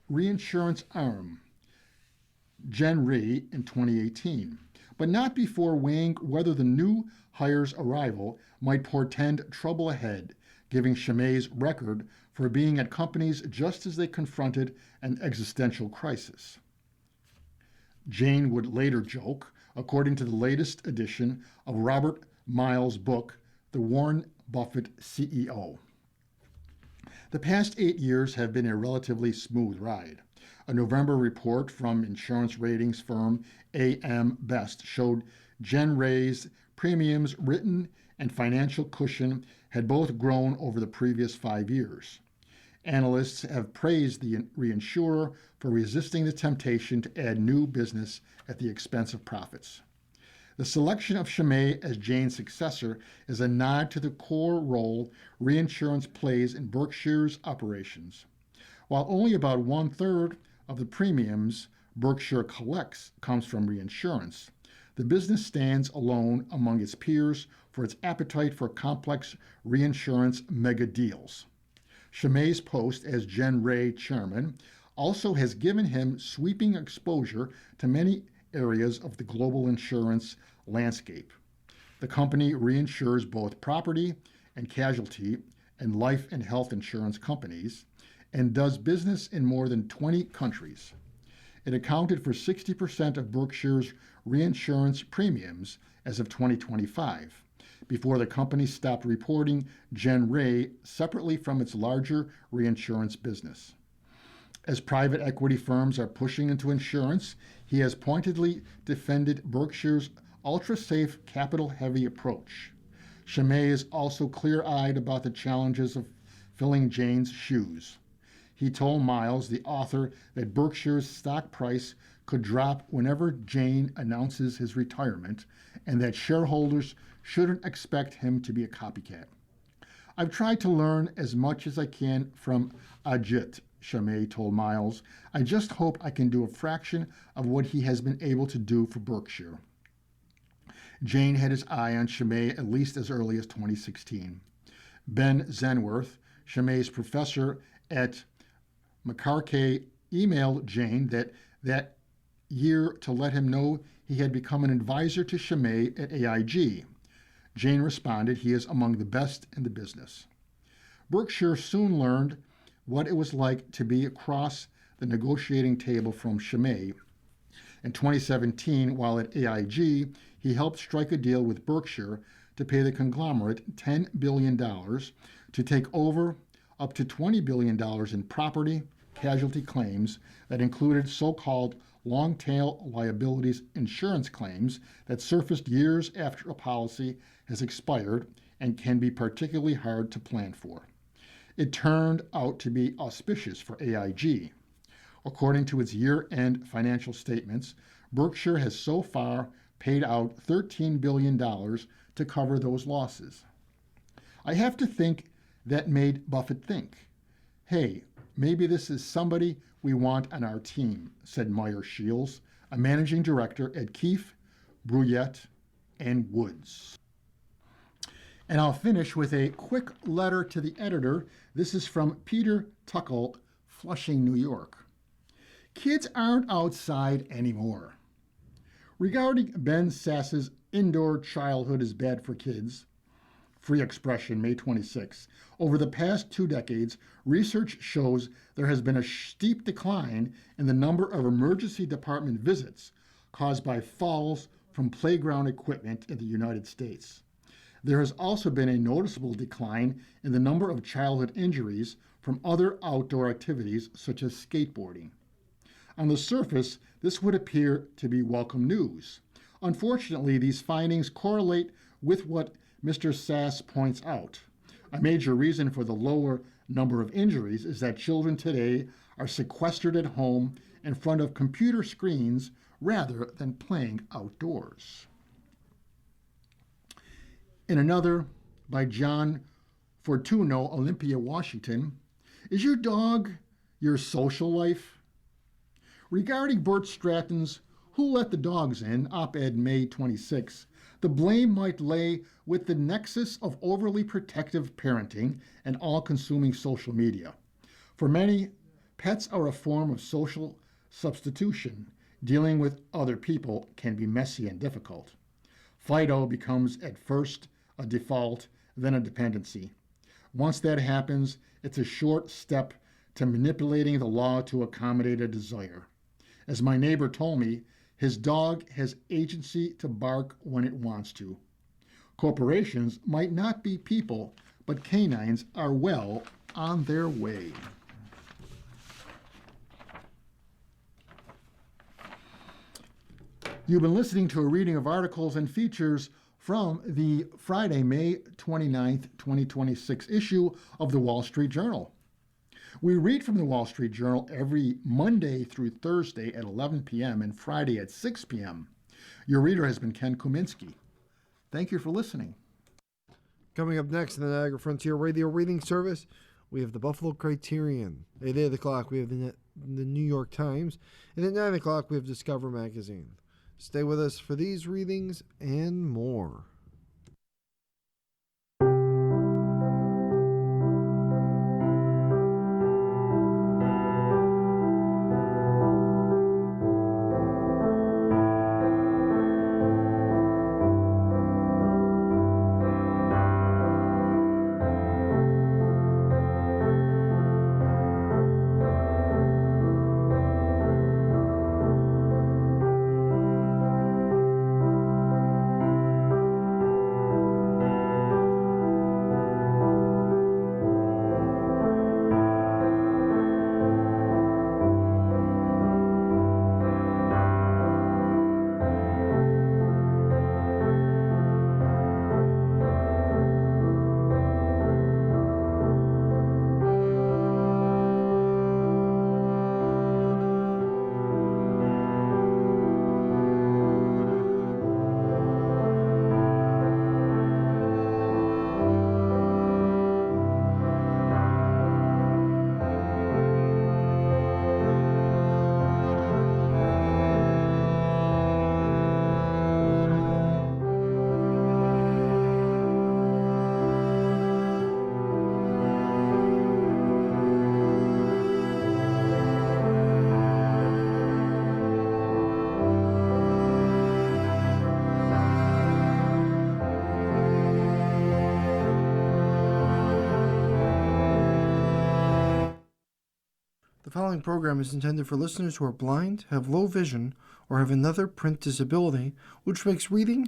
S2: reinsurance arm, Gen Re, in 2018, but not before weighing whether the new hire's arrival might portend trouble ahead, giving Shemay's record for being at companies just as they confronted an existential crisis. Jane would later joke, according to the latest edition of Robert Miles' book, The Warren Buffett CEO. The past 8 years have been a relatively smooth ride. A November report from insurance ratings firm AM Best showed Gen Re's premiums written and financial cushion had both grown over the previous 5 years. Analysts have praised the reinsurer for resisting the temptation to add new business at the expense of profits. The selection of Shemay as Jane's successor is a nod to the core role reinsurance plays in Berkshire's operations. While only about 1/3 of the premiums Berkshire collects comes from reinsurance, the business stands alone among its peers for its appetite for complex reinsurance mega deals. Shemay's post as Gen Re chairman also has given him sweeping exposure to many areas of the global insurance landscape. The company reinsures both property and casualty and life and health insurance companies and does business in more than 20 countries. It accounted for 60% of Berkshire's reinsurance premiums as of 2025, before the company stopped reporting Gen Re separately from its larger reinsurance business. As private equity firms are pushing into insurance, he has pointedly defended Berkshire's ultra-safe, capital-heavy approach. Shemay is also clear-eyed about the challenges of filling Jane's shoes. He told Miles, the author, that Berkshire's stock price could drop whenever Jane announces his retirement, and that shareholders shouldn't expect him to be a copycat. I've tried to learn as much as I can from Ajit, Shemay told Miles. I just hope I can do a fraction of what he has been able to do for Berkshire. Jane had his eye on Shemay at least as early as 2016. Ben Zenworth, Shemay's professor at McCarthy emailed Jane that year to let him know he had become an advisor to Chimay at AIG. Jane responded, "He is among the best in the business." Berkshire soon learned what it was like to be across the negotiating table from Chimay. In 2017, while at AIG, he helped strike a deal with Berkshire to pay the conglomerate $10 billion to take over up to $20 billion in property casualty claims that included so-called long-tail liabilities insurance claims that surfaced years after a policy has expired and can be particularly hard to plan for. It turned out to be auspicious for AIG. According to its year-end financial statements, Berkshire has so far paid out $13 billion to cover those losses. I have to think that made Buffett think, "Hey, maybe this is somebody we want on our team," said Meyer Shields, a managing director at Keefe, Bruyette, and Woods. And I'll finish with a quick letter to the editor. This is from Peter Tuckle, Flushing, New York. Kids aren't outside anymore. Regarding Ben Sass's "Indoor Childhood is Bad for Kids," Free Expression, May 26. Over the past 2 decades, research shows there has been a steep decline in the number of emergency department visits caused by falls from playground equipment in the United States. There has also been a noticeable decline in the number of childhood injuries from other outdoor activities such as skateboarding. On the surface, this would appear to be welcome news. Unfortunately, these findings correlate with what Mr. Sass points out. A major reason for the lower number of injuries is that children today are sequestered at home in front of computer screens rather than playing outdoors. In another, by John Fortuno, Olympia, Washington, is your dog your social life? Regarding Bert Stratton's "Who Let the Dogs In?" op-ed May 26, the blame might lay with the nexus of overly protective parenting and all-consuming social media. For many, pets are a form of social substitution. Dealing with other people can be messy and difficult. Fido becomes at first a default, then a dependency. Once that happens, it's a short step to manipulating the law to accommodate a desire. As my neighbor told me, his dog has agency to bark when it wants to. Corporations might not be people, but canines are well on their way. You've been listening to a reading of articles and features from the Friday, May 29th, 2026 issue of the Wall Street Journal. We read from the Wall Street Journal every Monday through Thursday at 11 p.m. and Friday at 6 p.m. Your reader has been Ken Kuminski. Thank you for listening.
S1: Coming up next in the Niagara Frontier Radio Reading Service, we have the Buffalo Criterion. At 8 o'clock, we have the New York Times. And at 9 o'clock, we have Discover Magazine. Stay with us for these readings and more. following program is intended for listeners who are blind, have low vision, or have another print disability, which makes reading,